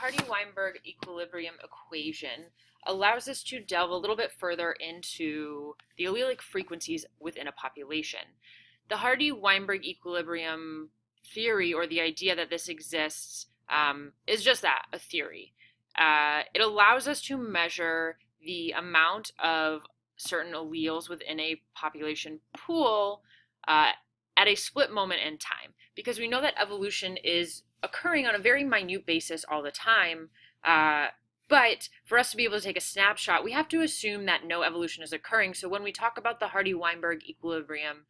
Hardy-Weinberg equilibrium equation allows us to delve a little bit further into the allelic frequencies within a population. The Hardy-Weinberg equilibrium theory, or the idea that this exists, is just that, a theory. It allows us to measure the amount of certain alleles within a population pool at a split moment in time, because we know that evolution is occurring on a very minute basis all the time. But for us to be able to take a snapshot, we have to assume that no evolution is occurring. So when we talk about the Hardy-Weinberg equilibrium,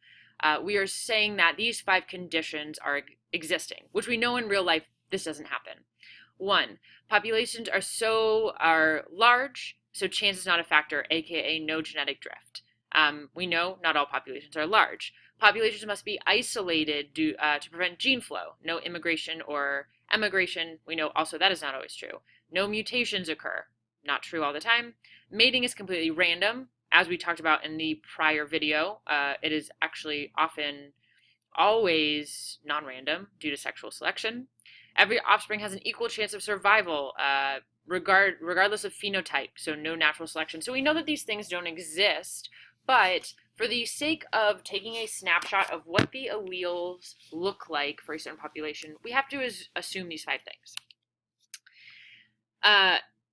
we are saying that these 5 conditions are existing, which we know in real life this doesn't happen. 1, populations are large, so chance is not a factor, aka no genetic drift. We know not all populations are large. Populations must be isolated to prevent gene flow. No immigration or emigration. We know also that is not always true. No mutations occur. Not true all the time. Mating is completely random. As we talked about in the prior video, it is actually often always non-random due to sexual selection. Every offspring has an equal chance of survival, regardless of phenotype, so no natural selection. So we know that these things don't exist, but for the sake of taking a snapshot of what the alleles look like for a certain population, we have to assume these 5 things.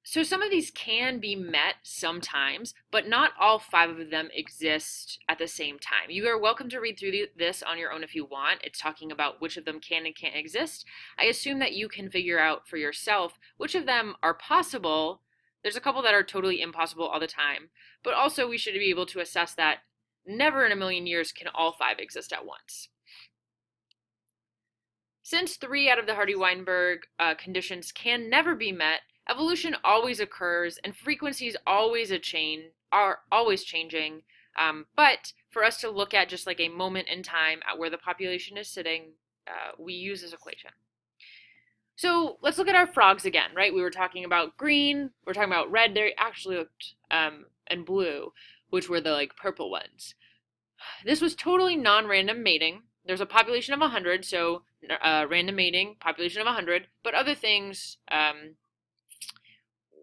So some of these can be met sometimes, but not all 5 of them exist at the same time. You are welcome to read through this on your own if you want. It's talking about which of them can and can't exist. I assume that you can figure out for yourself which of them are possible. There's a couple that are totally impossible all the time, but also we should be able to assess that never in a million years can all 5 exist at once. Since 3 out of the Hardy-Weinberg conditions can never be met, evolution always occurs and frequencies are always changing. But for us to look at just like a moment in time at where the population is sitting, we use this equation. So let's look at our frogs again, right? We were talking about green, we're talking about red, they actually looked, and blue, which were the like purple ones. This was totally non-random mating. There's a population of 100, so random mating, population of 100, but other things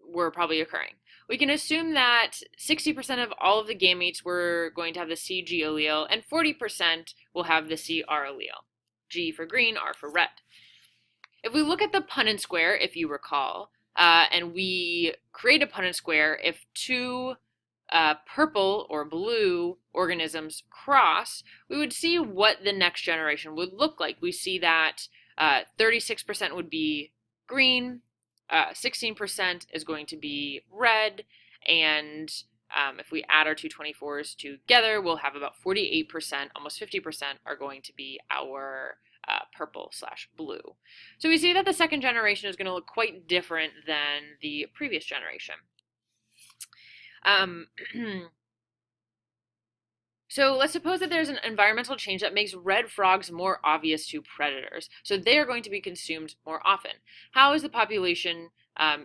were probably occurring. We can assume that 60% of all of the gametes were going to have the CG allele, and 40% will have the CR allele. G for green, R for red. If we look at the Punnett square, if you recall, and we create a Punnett square, if 2 purple or blue organisms cross, we would see what the next generation would look like. We see that 36% would be green, 16% is going to be red, and if we add our 2 24s together, we'll have about 48%, almost 50% are going to be our purple/blue. So we see that the second generation is going to look quite different than the previous generation. So let's suppose that there's an environmental change that makes red frogs more obvious to predators. So they are going to be consumed more often. How is the population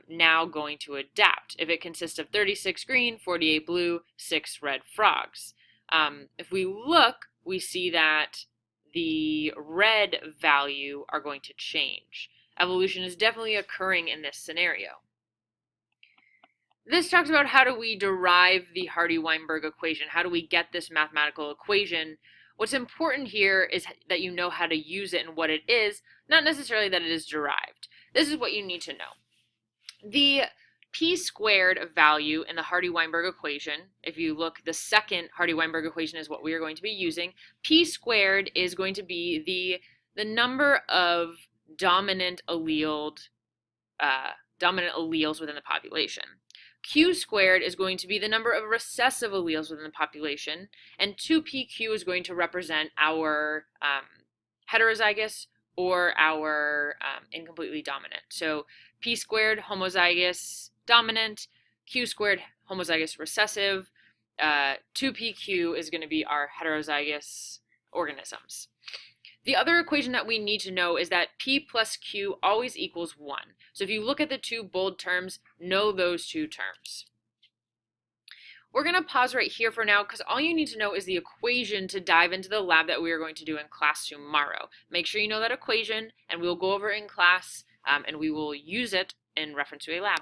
now going to adapt if it consists of 36 green, 48 blue, 6 red frogs? If we look, we see that the red value are going to change. Evolution is definitely occurring in this scenario. This talks about how do we derive the Hardy-Weinberg equation? How do we get this mathematical equation? What's important here is that you know how to use it and what it is, not necessarily that it is derived. This is what you need to know. The p-squared value in the Hardy-Weinberg equation, if you look, the second Hardy-Weinberg equation is what we are going to be using. P-squared is going to be the number of dominant alleles within the population. Q squared is going to be the number of recessive alleles within the population, and 2pq is going to represent our heterozygous or our incompletely dominant. So p squared homozygous dominant, q squared homozygous recessive, 2pq is going to be our heterozygous organisms. The other equation that we need to know is that p plus q always equals 1. So if you look at the 2 bold terms, know those 2 terms. We're going to pause right here for now because all you need to know is the equation to dive into the lab that we are going to do in class tomorrow. Make sure you know that equation, and we'll go over it in class, and we will use it in reference to a lab.